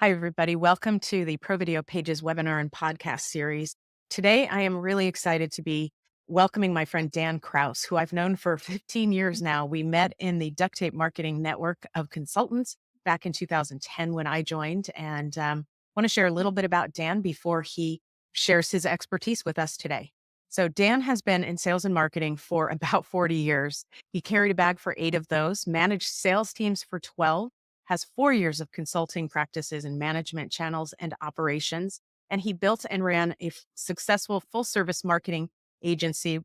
Hi, everybody. Welcome to the ProVideo Pages webinar and podcast series. Today, I am really excited to be welcoming my friend Dan Kraus, who I've known for 15 years now. We met in the duct tape marketing network of consultants back in 2010 when I joined, and want to share a little bit about Dan before he shares his expertise with us today. So Dan has been in sales and marketing for about 40 years. He carried a bag for 8 of those, managed sales teams for 12, has 4 years of consulting practices in management channels and operations, and he built and ran a successful full-service marketing agency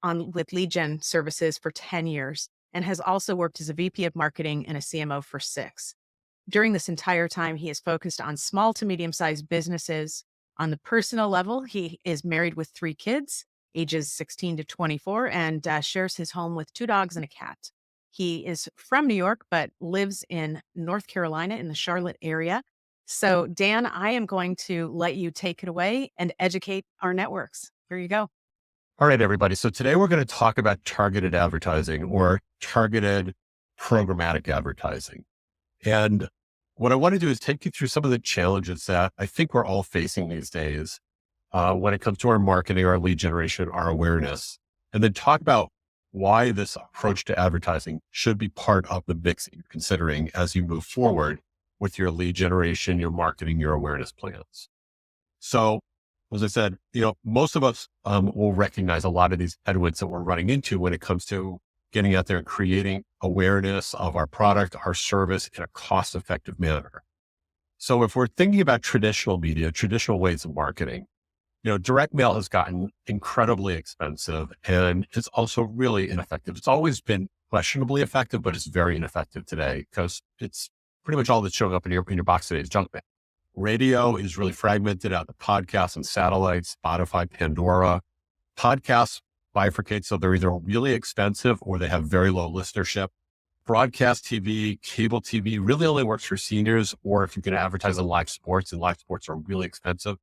with lead gen services for 10 years, and has also worked as a VP of marketing and a CMO for 6. During this entire time, he is focused on small to medium-sized businesses. On the personal level, he is married with 3 kids, ages 16 to 24, and shares his home with 2 dogs and a cat. He is from New York, but lives in North Carolina in the Charlotte area. So, Dan, I am going to let you take it away and educate our networks. Here you go. All right, everybody. So today we're going to talk about targeted advertising or targeted programmatic advertising. And what I want to do is take you through some of the challenges that I think we're all facing these days when it comes to our marketing, our lead generation, our awareness, and then talk about why this approach to advertising should be part of the mix that you're considering as you move forward with your lead generation, your marketing, your awareness plans. So, as I said, most of us will recognize a lot of these headwinds that we're running into when it comes to getting out there and creating awareness of our product, our service in a cost-effective manner. So if we're thinking about traditional media, traditional ways of marketing, direct mail has gotten incredibly expensive and it's also really ineffective. It's always been questionably effective, but it's very ineffective today because it's pretty much all that's showing up in your box today is junk mail. Radio is really fragmented out to podcasts and satellites, Spotify, Pandora. Podcasts bifurcate, so they're either really expensive or they have very low listenership. Broadcast TV, cable TV really only works for seniors, or if you can advertise on live sports, and live sports are really expensive.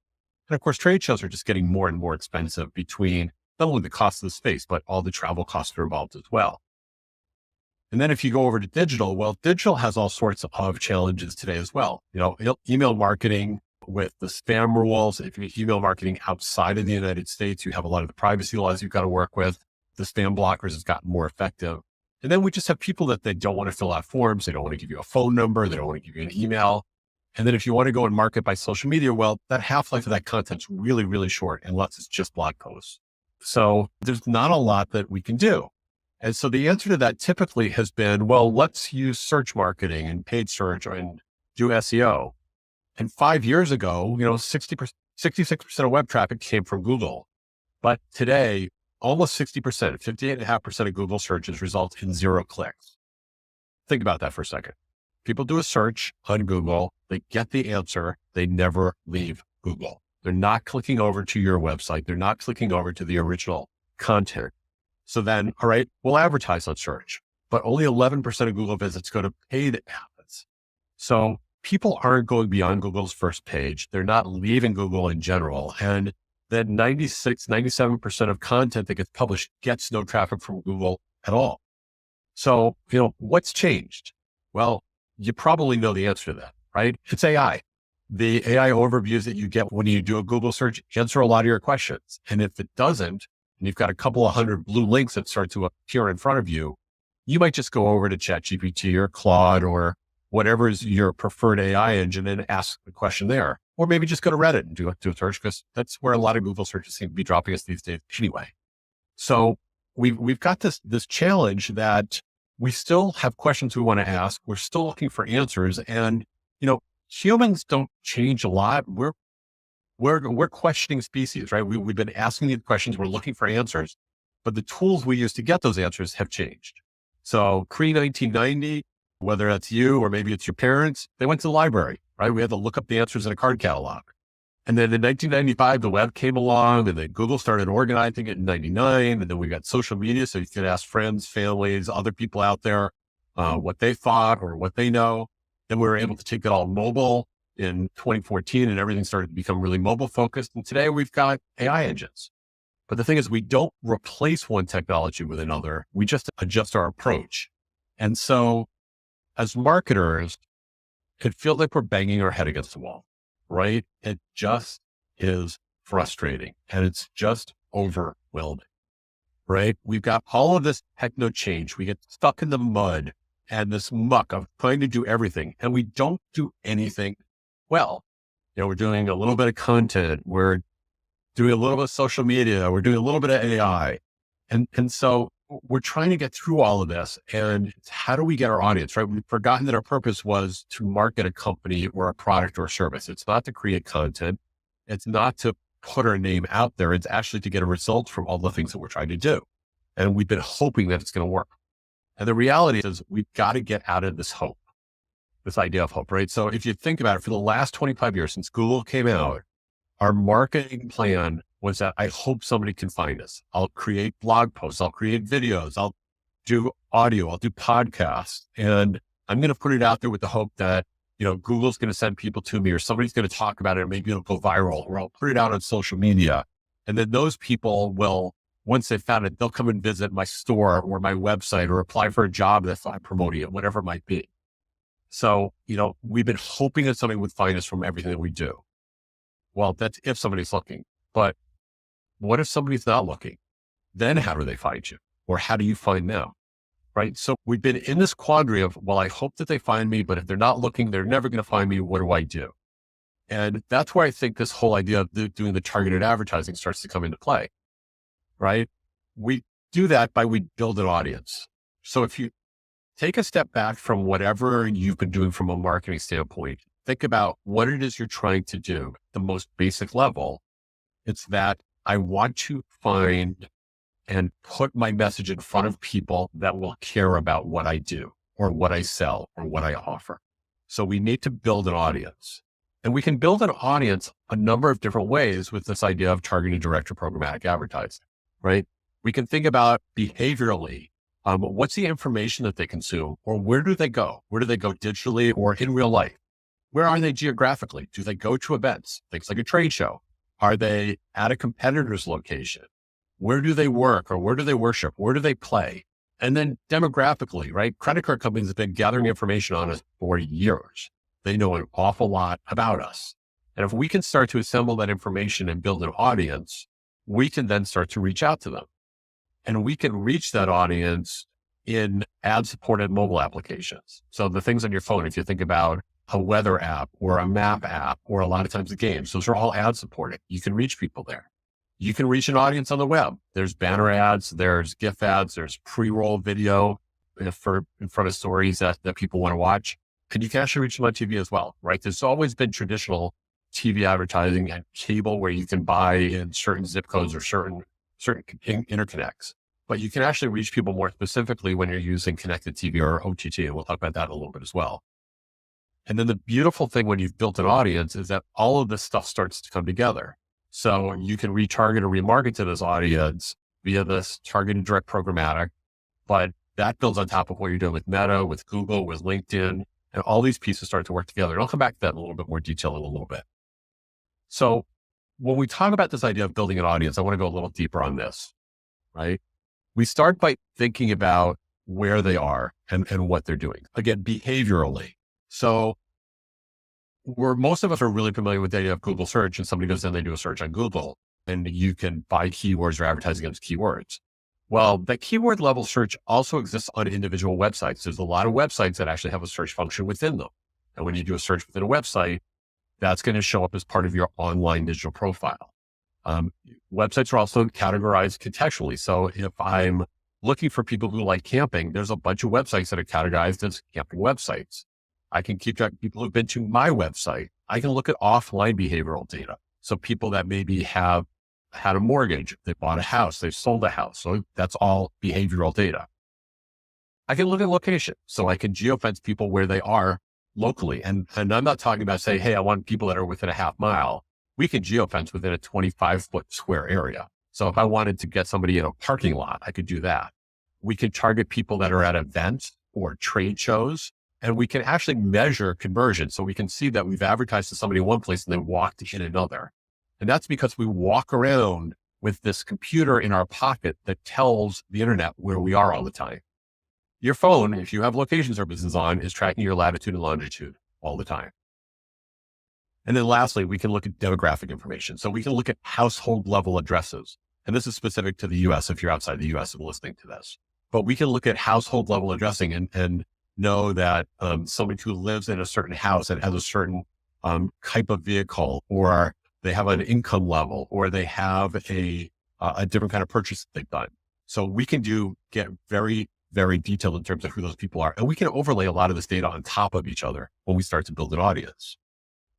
And of course, trade shows are just getting more and more expensive between not only the cost of the space, but all the travel costs are involved as well. And then if you go over to digital, well, digital has all sorts of challenges today as well. Email marketing with the spam rules. If you're email marketing outside of the United States, you have a lot of the privacy laws you've got to work with. The spam blockers has gotten more effective. And then we just have people that they don't want to fill out forms. They don't want to give you a phone number. They don't want to give you an email. And then if you want to go and market by social media, well, that half-life of that content's really, really short unless it's just blog posts. So there's not a lot that we can do. And so the answer to that typically has been, well, let's use search marketing and paid search and do SEO. And 5 years ago, 66% of web traffic came from Google. But today, almost 60%, 58.5% of Google searches result in 0 clicks. Think about that for a second. People do a search on Google, they get the answer, they never leave Google. They're not clicking over to your website. They're not clicking over to the original content. So then, all right, we'll advertise on search, but only 11% of Google visits go to paid ads. So people aren't going beyond Google's first page. They're not leaving Google in general. And then 97% of content that gets published gets no traffic from Google at all. So, what's changed? Well, you probably know the answer to that, right? It's AI. The AI overviews that you get when you do a Google search answer a lot of your questions. And if it doesn't, and you've got a couple of hundred blue links that start to appear in front of you, you might just go over to ChatGPT or Claude or whatever is your preferred AI engine and ask the question there. Or maybe just go to Reddit and do a search, because that's where a lot of Google searches seem to be dropping us these days anyway. So we've got this challenge that we still have questions we want to ask. We're still looking for answers. And, humans don't change a lot. We're questioning species, right? We've been asking these questions. We're looking for answers, but the tools we use to get those answers have changed. So pre-1990, whether that's you or maybe it's your parents, they went to the library, right? We had to look up the answers in a card catalog. And then in 1995, the web came along and then Google started organizing it in 99. And then we got social media. So you could ask friends, families, other people out there, what they thought or what they know. Then we were able to take it all mobile in 2014 and everything started to become really mobile focused. And today we've got AI engines. But the thing is, we don't replace one technology with another. We just adjust our approach. And so as marketers, it feels like we're banging our head against the wall, right? It just is frustrating and it's just overwhelming, right? We've got all of this techno change. We get stuck in the mud and this muck of trying to do everything, and we don't do anything well. We're doing a little bit of content. We're doing a little bit of social media. We're doing a little bit of AI. And so we're trying to get through all of this. And how do we get our audience, right? We've forgotten that our purpose was to market a company or a product or a service. It's not to create content. It's not to put our name out there. It's actually to get a result from all the things that we're trying to do. And we've been hoping that it's going to work. And the reality is we've got to get out of this hope, this idea of hope, right? So if you think about it, for the last 25 years since Google came out, our marketing plan was that I hope somebody can find us. I'll create blog posts. I'll create videos. I'll do audio. I'll do podcasts. And I'm going to put it out there with the hope that, Google's going to send people to me, or somebody's going to talk about it. And maybe it'll go viral, or I'll put it out on social media. And then those people will, once they've found it, they'll come and visit my store or my website or apply for a job that I'm promoting it, whatever it might be. So, we've been hoping that somebody would find us from everything that we do. Well, that's if somebody's looking. But what if somebody's not looking? Then how do they find you? Or how do you find them? Right? So we've been in this quandary of, well, I hope that they find me, but if they're not looking, they're never going to find me. What do I do? And that's where I think this whole idea of doing the targeted advertising starts to come into play. Right? We do that by we build an audience. So if you take a step back from whatever you've been doing from a marketing standpoint, think about what it is you're trying to do. The most basic level, it's that I want to find and put my message in front of people that will care about what I do or what I sell or what I offer. So we need to build an audience, and we can build an audience a number of different ways with this idea of targeted direct or programmatic advertising, right? We can think about behaviorally, what's the information that they consume, or where do they go? Where do they go digitally or in real life? Where are they geographically? Do they go to events, things like a trade show? Are they at a competitor's location? Where do they work, or where do they worship? Where do they play? And then demographically, right? Credit card companies have been gathering information on us for years. They know an awful lot about us. And if we can start to assemble that information and build an audience, we can then start to reach out to them. And we can reach that audience in ad-supported mobile applications. So the things on your phone, if you think about a weather app or a map app, or a lot of times the games, those are all ad supported. You can reach people there. You can reach an audience on the web. There's banner ads, there's GIF ads, there's pre-roll video in front of stories that people want to watch. And you can actually reach them on TV as well, right? There's always been traditional TV advertising and cable where you can buy in certain zip codes or certain interconnects. But you can actually reach people more specifically when you're using connected TV or OTT. And we'll talk about that a little bit as well. And then the beautiful thing when you've built an audience is that all of this stuff starts to come together. So you can retarget or remarket to this audience via this targeted direct programmatic, but that builds on top of what you're doing with Meta, with Google, with LinkedIn, and all these pieces start to work together. And I'll come back to that in a little bit more detail in a little bit. So when we talk about this idea of building an audience, I want to go a little deeper on this, right? We start by thinking about where they are and what they're doing. Again, behaviorally. So most of us are really familiar with the idea of Google search, and somebody goes in, they do a search on Google, and you can buy keywords or advertise against keywords. Well, that keyword level search also exists on individual websites. There's a lot of websites that actually have a search function within them. And when you do a search within a website, that's going to show up as part of your online digital profile. Websites are also categorized contextually. So if I'm looking for people who like camping, there's a bunch of websites that are categorized as camping websites. I can keep track of people who've been to my website. I can look at offline behavioral data. So people that maybe have had a mortgage, they bought a house, they've sold a house. So that's all behavioral data. I can look at location. So I can geofence people where they are locally. And I'm not talking about say, hey, I want people that are within a half mile. We can geofence within a 25-foot square area. So if I wanted to get somebody in a parking lot, I could do that. We can target people that are at events or trade shows, and we can actually measure conversion. So we can see that we've advertised to somebody in one place and they walked in another. And that's because we walk around with this computer in our pocket that tells the internet where we are all the time. Your phone, if you have location services on, is tracking your latitude and longitude. all the time. And then lastly, we can look at demographic information. So we can look at household level addresses. And this is specific to the US if you're outside the US and listening to this. But we can look at household level addressing and know that somebody who lives in a certain house and has a certain type of vehicle, or they have an income level, or they have a different kind of purchase that they've done. So we can get very, very detailed in terms of who those people are. And we can overlay a lot of this data on top of each other when we start to build an audience.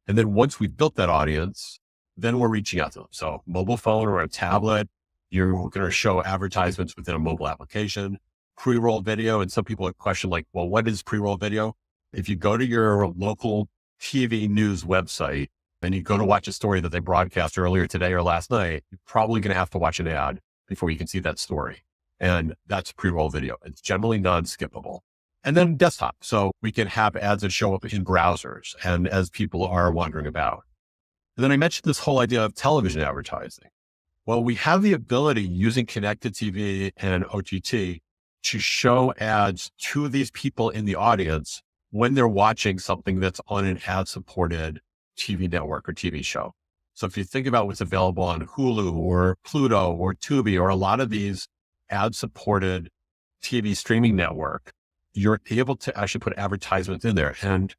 And then once we've built that audience, then we're reaching out to them. So mobile phone or a tablet, you're going to show advertisements within a mobile application, pre-roll video. And some people have questioned like, well, what is pre-roll video? If you go to your local TV news website and you go to watch a story that they broadcast earlier today or last night, you're probably going to have to watch an ad before you can see that story. And that's pre-roll video. It's generally non-skippable. And then desktop. So we can have ads that show up in browsers and as people are wandering about. And then I mentioned this whole idea of television advertising. Well, we have the ability using connected TV and OTT to show ads to these people in the audience when they're watching something that's on an ad-supported TV network or TV show. So if you think about what's available on Hulu or Pluto or Tubi or a lot of these ad-supported TV streaming network, you're able to actually put advertisements in there. And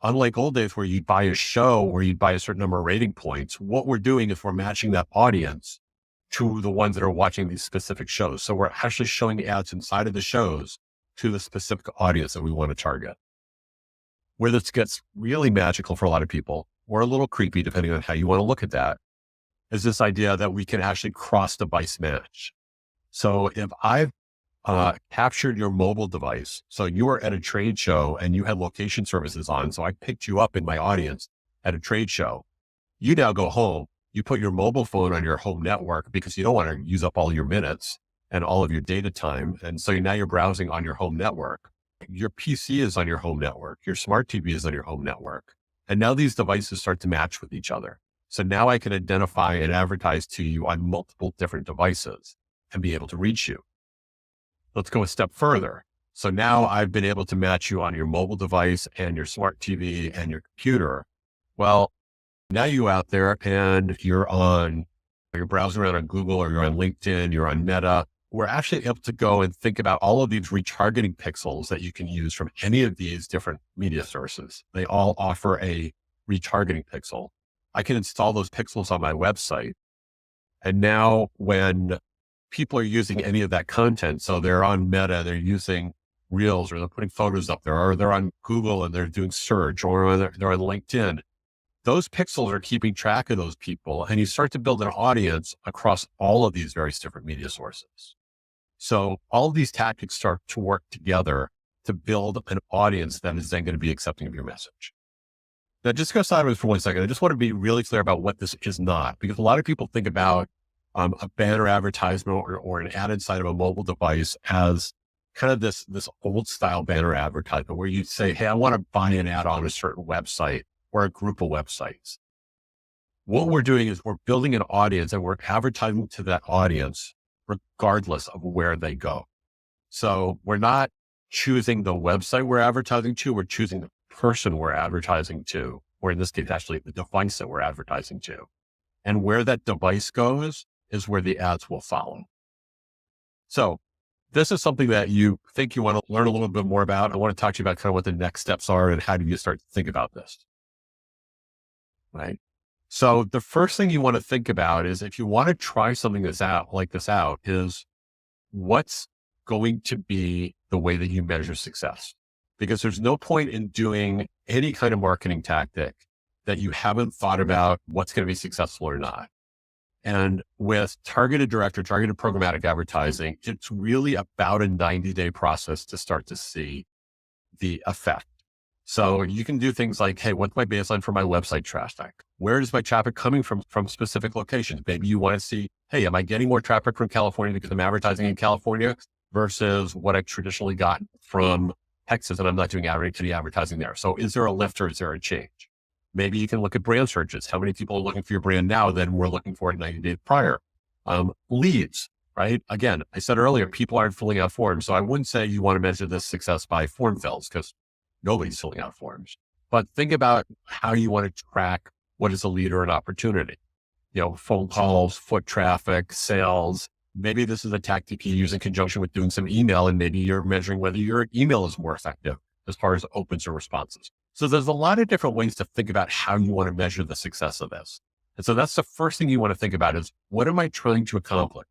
unlike old days where you'd buy a show or you'd buy a certain number of rating points, what we're doing is we're matching that audience to the ones that are watching these specific shows. So we're actually showing ads inside of the shows to the specific audience that we want to target. Where this gets really magical for a lot of people, or a little creepy, depending on how you want to look at that, is this idea that we can actually cross-device match. So if I've captured your mobile device, so you were at a trade show and you had location services on, so I picked you up in my audience at a trade show, you now go home, you put your mobile phone on your home network because you don't want to use up all your minutes and all of your data time. And so now you're browsing on your home network. Your PC is on your home network. Your smart TV is on your home network. And now these devices start to match with each other. So now I can identify and advertise to you on multiple different devices and be able to reach you. Let's go a step further. So now I've been able to match you on your mobile device and your smart TV and your computer. Well, now you're out there and you're browsing around on Google or you're on LinkedIn, you're on Meta. We're actually able to go and think about all of these retargeting pixels that you can use from any of these different media sources. They all offer a retargeting pixel. I can install those pixels on my website. And now when people are using any of that content, so they're on Meta, they're using Reels, or they're putting photos up there, or they're on Google and they're doing search, or they're on LinkedIn, those pixels are keeping track of those people. And you start to build an audience across all of these various different media sources. So all of these tactics start to work together to build an audience that is then going to be accepting of your message. Now, just go sideways for 1 second. I just want to be really clear about what this is not, because a lot of people think about a banner advertisement or an ad inside of a mobile device as kind of this old style banner advertisement where you say, hey, I want to buy an ad on a certain website or a group of websites. What we're doing is we're building an audience and we're advertising to that audience regardless of where they go. So we're not choosing the website we're advertising to, we're choosing the person we're advertising to, or in this case, actually the device that we're advertising to. And where that device goes is where the ads will follow. So this is something that you think you want to learn a little bit more about. I want to talk to you about kind of what the next steps are and how do you start to think about this, right? So the first thing you want to think about is if you want to try something like this out is what's going to be the way that you measure success? Because there's no point in doing any kind of marketing tactic that you haven't thought about what's going to be successful or not. And with targeted direct or targeted programmatic advertising, it's really about a 90-day process to start to see the effect. So you can do things like, hey, what's my baseline for my website traffic? Where is my traffic coming from specific locations? Maybe you want to see, hey, am I getting more traffic from California because I'm advertising in California versus what I've traditionally gotten from Texas and I'm not doing any advertising there. So is there a lift or is there a change? Maybe you can look at brand searches. How many people are looking for your brand now than we're looking for 90 days prior? Leads, right? Again, I said earlier, people aren't filling out forms. So I wouldn't say you want to measure this success by form fills because nobody's filling out forms. but think about how you want to track what is a lead or an opportunity. Phone calls, foot traffic, sales. Maybe this is a tactic you use in conjunction with doing some email, and maybe you're measuring whether your email is more effective as far as opens or responses. So there's a lot of different ways to think about how you want to measure the success of this. And so that's the first thing you want to think about is, what am I trying to accomplish?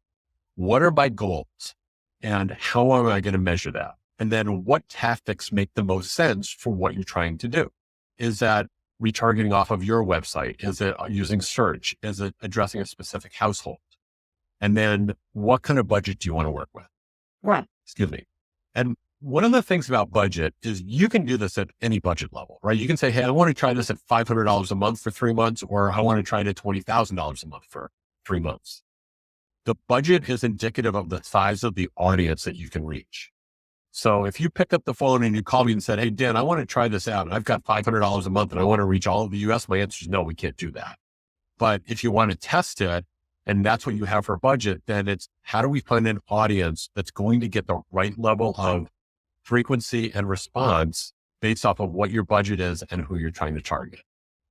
What are my goals? And how am I going to measure that? And then what tactics make the most sense for what you're trying to do? Is that retargeting off of your website? Is it using search? Is it addressing a specific household? And then what kind of budget do you want to work with? Right. Excuse me. And one of the things about budget is you can do this at any budget level, right? You can say, hey, I want to try this at $500 a month for 3 months, or I want to try it at $20,000 a month for 3 months. The budget is indicative of the size of the audience that you can reach. So if you pick up the phone and you call me and said, hey, Dan, I want to try this out, and I've got $500 a month and I want to reach all of the US, my answer is no, we can't do that. But if you want to test it, and that's what you have for budget, then it's, how do we find an audience that's going to get the right level of frequency and response based off of what your budget is and who you're trying to target.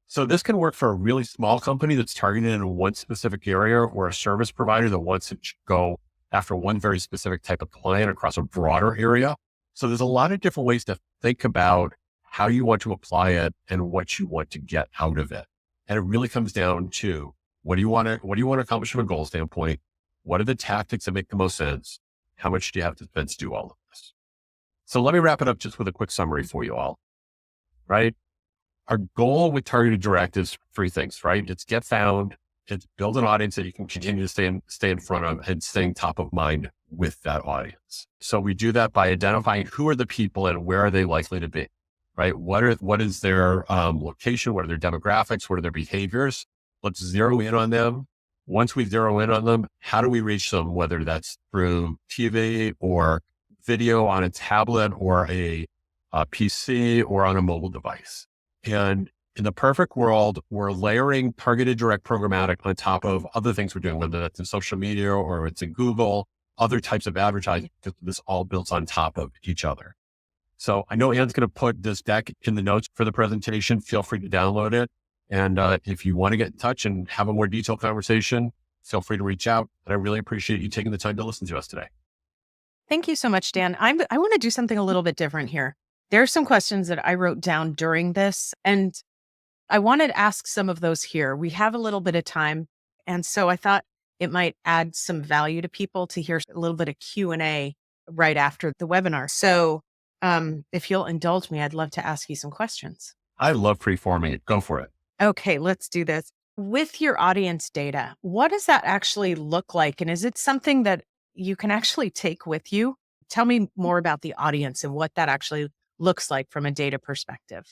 So this can work for a really small company that's targeted in one specific area, or a service provider that wants to go after one very specific type of client across a broader area. So there's a lot of different ways to think about how you want to apply it and what you want to get out of it. And it really comes down to, what do you want to accomplish from a goal standpoint? What are the tactics that make the most sense? How much do you have to spend to do all of this? So let me wrap it up just with a quick summary for you all, right? Our goal with targeted direct is 3 things, right? It's get found, it's build an audience that you can continue to stay in front of, and staying top of mind with that audience. So we do that by identifying who are the people and where are they likely to be, right? What is their location? What are their demographics? What are their behaviors? Let's zero in on them. Once we zero in on them, how do we reach them? Whether that's through TV or video on a tablet or a PC or on a mobile device. And in the perfect world, we're layering targeted direct programmatic on top of other things we're doing, whether that's in social media or it's in Google, other types of advertising, because this all builds on top of each other. So I know Ann's going to put this deck in the notes for the presentation. Feel free to download it. And if you want to get in touch and have a more detailed conversation, feel free to reach out. And I really appreciate you taking the time to listen to us today. Thank you so much, Dan. I want to do something a little bit different here. There are some questions that I wrote down during this, and I wanted to ask some of those here. We have a little bit of time, and so I thought it might add some value to people to hear a little bit of Q&A right after the webinar. So if you'll indulge me, I'd love to ask you some questions. I love free-forming it. Go for it. Okay, let's do this. With your audience data, what does that actually look like? And is it something that you can actually take with you? Tell me more about the audience and what that actually looks like from a data perspective.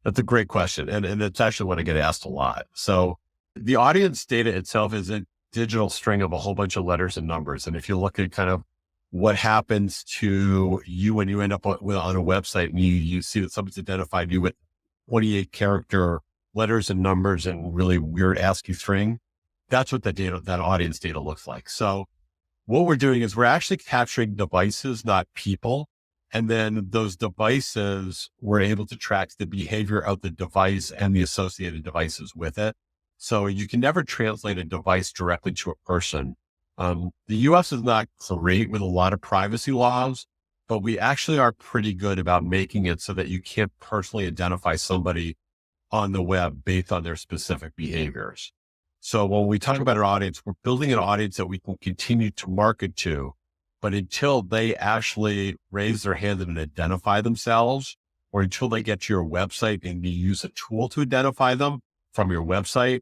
That's a great question. And it's actually what I get asked a lot. So the audience data itself is a digital string of a whole bunch of letters and numbers. And if you look at kind of what happens to you when you end up on a website and you see that someone's identified you with 28 character letters and numbers and really weird ASCII string, that's what that audience data looks like. So what we're doing is we're actually capturing devices, not people. And then those devices, we're able to track the behavior of the device and the associated devices with it. So you can never translate a device directly to a person. The US is not great with a lot of privacy laws, but we actually are pretty good about making it so that you can't personally identify somebody on the web based on their specific behaviors. So when we talk about our audience, we're building an audience that we can continue to market to, but until they actually raise their hand and identify themselves, or until they get to your website and you use a tool to identify them from your website,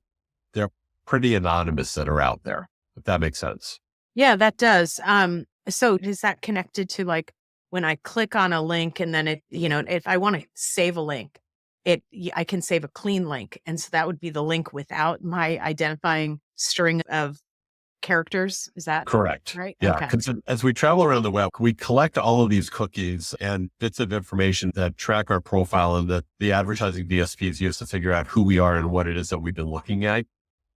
they're pretty anonymous that are out there, if that makes sense. Yeah, that does. So is that connected to, like, when I click on a link and then if I want to save a link, I can save a clean link. And so that would be the link without my identifying string of characters. Is that correct? Right? Yeah. Okay. Because as we travel around the web, we collect all of these cookies and bits of information that track our profile and that the advertising DSPs use to figure out who we are and what it is that we've been looking at.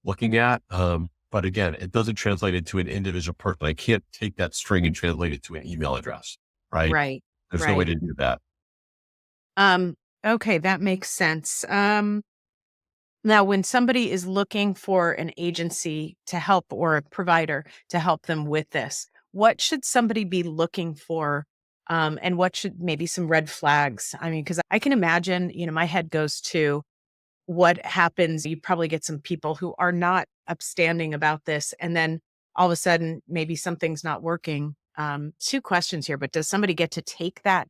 But again, it doesn't translate into an individual person. I can't take that string and translate it to an email address, right? Right. There's no way to do that. Okay, that makes sense. Now, when somebody is looking for an agency to help or a provider to help them with this, what should somebody be looking for? And what should maybe some red flags? I mean, because I can imagine, my head goes to what happens. You probably get some people who are not upstanding about this. And then all of a sudden, maybe something's not working. Two questions here, but does somebody get to take that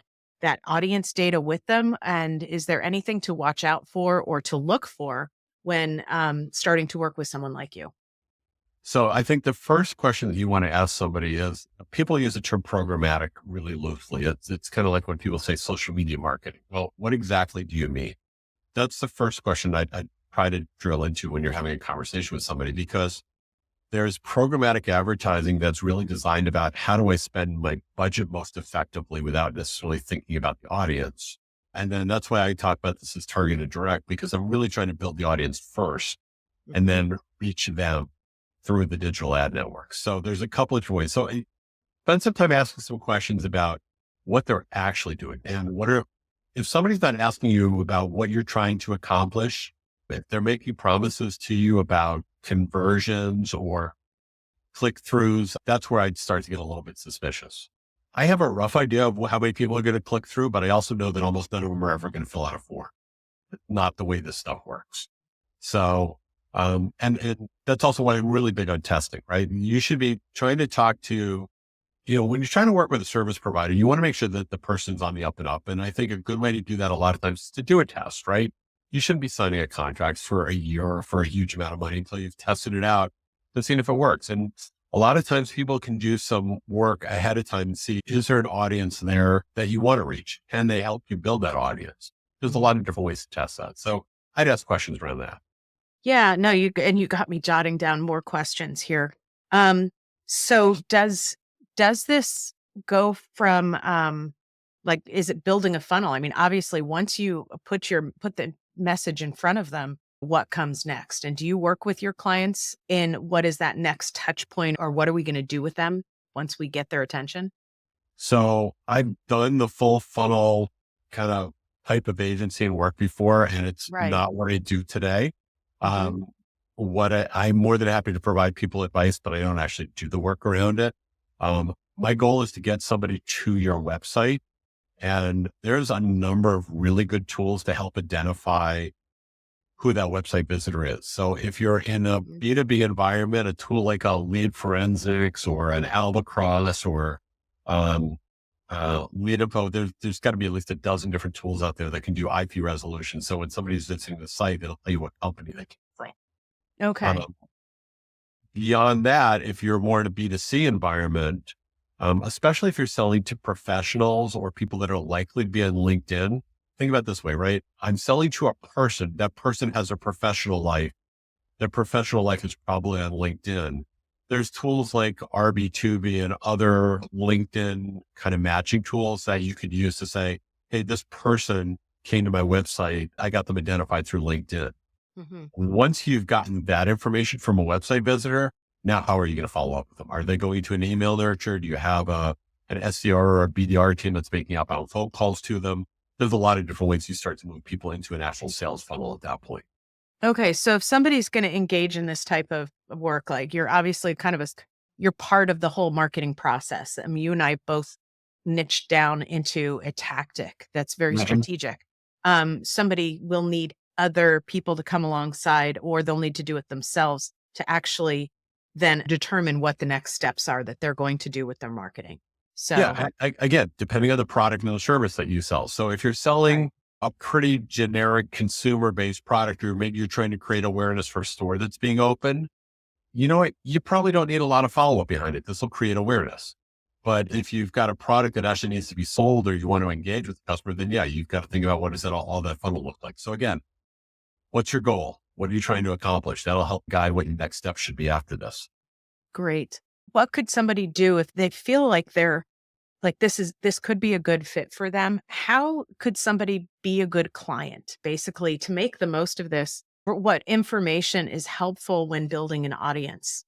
audience data with them? And is there anything to watch out for or to look for when starting to work with someone like you? So I think the first question that you want to ask somebody is, people use the term programmatic really loosely. It's kind of like when people say social media marketing. Well, what exactly do you mean? That's the first question I'd try to drill into when you're having a conversation with somebody, because there's programmatic advertising that's really designed about how do I spend my budget most effectively without necessarily thinking about the audience. And then that's why I talk about this as targeted direct, because I'm really trying to build the audience first and Mhm. then reach them through the digital ad network. So there's a couple of different ways. So spend some time asking some questions about what they're actually doing and if somebody's not asking you about what you're trying to accomplish, if they're making promises to you about conversions or click throughs, that's where I'd start to get a little bit suspicious. I have a rough idea of how many people are going to click through, but I also know that almost none of them are ever going to fill out a form. Not the way this stuff works. So, and that's also why I'm really big on testing, right? You should be trying to talk to, when you're trying to work with a service provider, you want to make sure that the person's on the up and up. And I think a good way to do that a lot of times is to do a test, right? You shouldn't be signing a contract for a year or for a huge amount of money until you've tested it out and seen if it works. And a lot of times people can do some work ahead of time and see, is there an audience there that you want to reach? Can they help you build that audience? There's a lot of different ways to test that. So I'd ask questions around that. Yeah, no, you got me jotting down more questions here. Um, so does this go from like, is it building a funnel? I mean, obviously, once you put the message in front of them, what comes next? And do you work with your clients in what is that next touch point, or what are we going to do with them once we get their attention? So I've done the full funnel kind of type of agency and work before, and it's Right. not what I do today. Hmm. Um, I'm more than happy to provide people advice, but I don't actually do the work around it. My goal is to get somebody to your website, and there's a number of really good tools to help identify who that website visitor is. So if you're in a B2B environment, a tool like a Lead Forensics or an Albatross or um, Lead Info, there's got to be at least a dozen different tools out there that can do IP resolution. So when somebody's visiting the site, it'll tell you what company they came from. Okay. Um, Beyond that, if you're more in a B2C environment, especially if you're selling to professionals or people that are likely to be on LinkedIn, think about it this way, right? I'm selling to a person. That person has a professional life. Their professional life is probably on LinkedIn. There's tools like RB2B and other LinkedIn kind of matching tools that you could use to say, hey, this person came to my website. I got them identified through LinkedIn. Hmm. Once you've gotten that information from a website visitor, now how are you going to follow up with them? Are they going to an email nurture? Do you have an SDR or a BDR team that's making outbound phone calls to them? There's a lot of different ways you start to move people into an actual sales funnel at that point. Okay, so if somebody's going to engage in this type of work, like you're obviously you're part of the whole marketing process. I mean, you and I both niched down into a tactic that's very Mhm. strategic. Somebody will need other people to come alongside, or they'll need to do it themselves to actually then determine what the next steps are that they're going to do with their marketing. So, Yeah. Again, depending on the product and the service that you sell. So if you're right. selling a pretty generic consumer based product, or maybe you're trying to create awareness for a store that's being open, you know what? You probably don't need a lot of follow up behind it. This will create awareness. But if you've got a product that actually needs to be sold or you want to engage with the customer, then yeah, you've got to think about what does all that funnel look like. So again, what's your goal? What are you trying to accomplish? That'll help guide what your next step should be after this. Great. What could somebody do if they feel like this could be a good fit for them? How could somebody be a good client, basically, to make the most of this? Or what information is helpful when building an audience?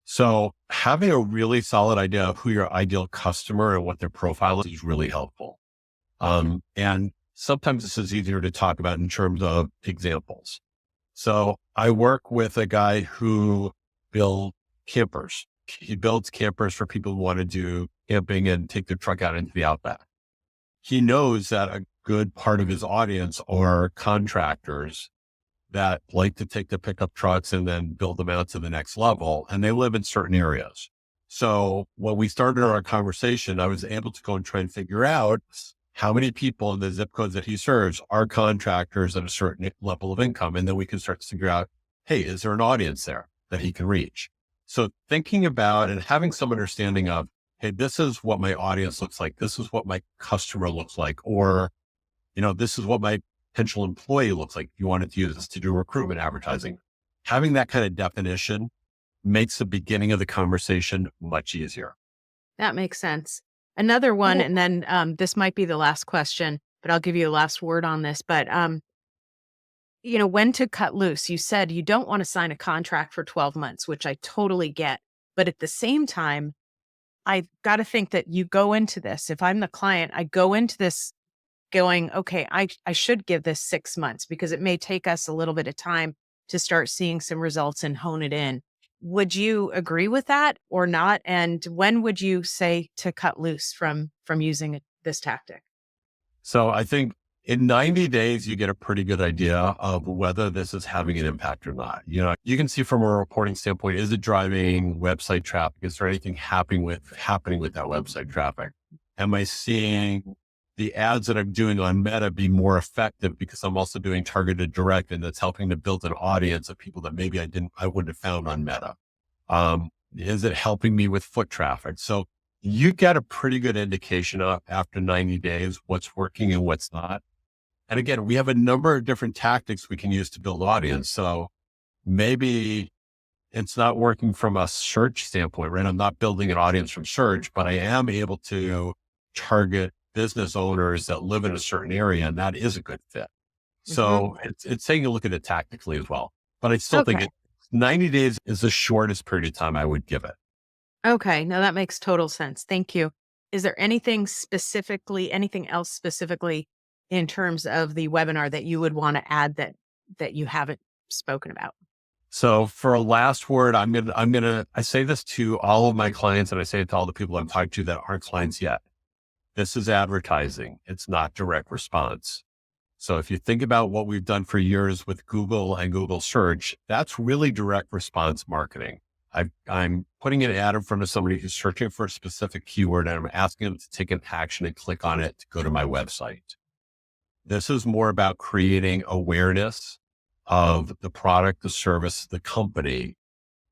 So having a really solid idea of who your ideal customer and what their profile is really helpful. And sometimes this is easier to talk about in terms of examples. So I work with a guy who builds campers. He builds campers for people who want to do camping and take their truck out into the outback. He knows that a good part of his audience are contractors that like to take the pickup trucks and then build them out to the next level. And they live in certain areas. So when we started our conversation, I was able to go and try and figure out how many people in the zip codes that he serves are contractors at a certain level of income. And then we can start to figure out, hey, is there an audience there that he can reach? So thinking about and having some understanding of, hey, this is what my audience looks like. This is what my customer looks like, or, this is what my potential employee looks like. If you wanted to use this to do recruitment advertising, having that kind of definition makes the beginning of the conversation much easier. That makes sense. Another one, and then this might be the last question, but I'll give you a last word on this. But, when to cut loose. You said you don't want to sign a contract for 12 months, which I totally get. But at the same time, I've got to think that you go into this. If I'm the client, I go into this going, okay, I should give this 6 months because it may take us a little bit of time to start seeing some results and hone it in. Would you agree with that or not? And when would you say to cut loose from using this tactic? So I think in 90 days, you get a pretty good idea of whether this is having an impact or not. You can see from a reporting standpoint, is it driving website traffic? Is there anything happening with that website traffic? Am I seeing the ads that I'm doing on Meta be more effective because I'm also doing targeted direct, and that's helping to build an audience of people that maybe I wouldn't have found on Meta? Is it helping me with foot traffic? So you get a pretty good indication of after 90 days, what's working and what's not. And again, we have a number of different tactics we can use to build audience. So maybe it's not working from a search standpoint, right? I'm not building an audience from search, but I am able to target business owners that live in a certain area, and that is a good fit. So it's taking a look at it tactically as well. But I still think 90 days is the shortest period of time I would give it. Okay. No, that makes total sense. Thank you. Is there anything else specifically in terms of the webinar that you would want to add that you haven't spoken about? So for a last word, I say this to all of my clients, and I say it to all the people I'm talking to that aren't clients yet. This is advertising. It's not direct response. So if you think about what we've done for years with Google and Google search, that's really direct response marketing. I'm putting an ad in front of somebody who's searching for a specific keyword, and I'm asking them to take an action and click on it to go to my website. This is more about creating awareness of the product, the service, the company,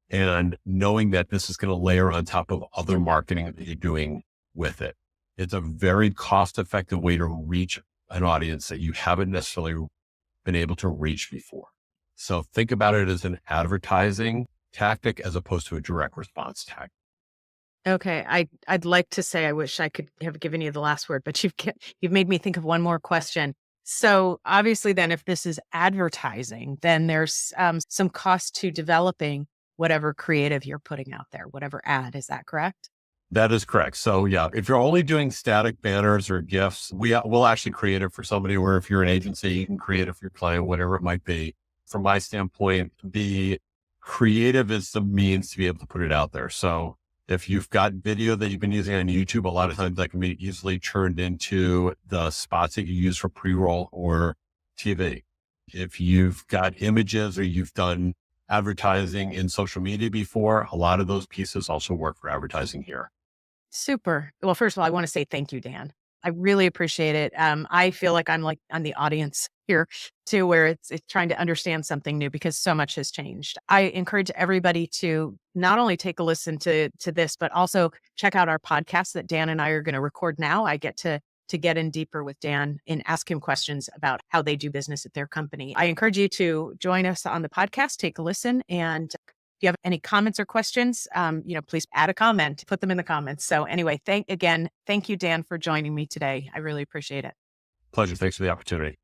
and knowing that this is going to layer on top of other marketing that you're doing with it. It's a very cost-effective way to reach an audience that you haven't necessarily been able to reach before. So think about it as an advertising tactic as opposed to a direct response tactic. Okay. I'd like to say I wish I could have given you the last word, but you've made me think of one more question. So obviously then if this is advertising, then there's some cost to developing whatever creative you're putting out there, whatever ad. Is that correct? That is correct. So yeah, if you're only doing static banners or GIFs, we'll actually create it for somebody, or if you're an agency, you can create it for your client, whatever it might be. From my standpoint, the creative is the means to be able to put it out there. So if you've got video that you've been using on YouTube, a lot of times that can be easily turned into the spots that you use for pre-roll or TV. If you've got images or you've done advertising in social media before, a lot of those pieces also work for advertising here. Super. Well, first of all, I want to say thank you, Dan. I really appreciate it. I feel like I'm the audience here too, where it's trying to understand something new because so much has changed. I encourage everybody to not only take a listen to this, but also check out our podcast that Dan and I are going to record now. I get to get in deeper with Dan and ask him questions about how they do business at their company. I encourage you to join us on the podcast, take a listen, and if you have any comments or questions, please add a comment, put them in the comments. So anyway, thank you, Dan, for joining me today. I really appreciate it. Pleasure. Thanks for the opportunity.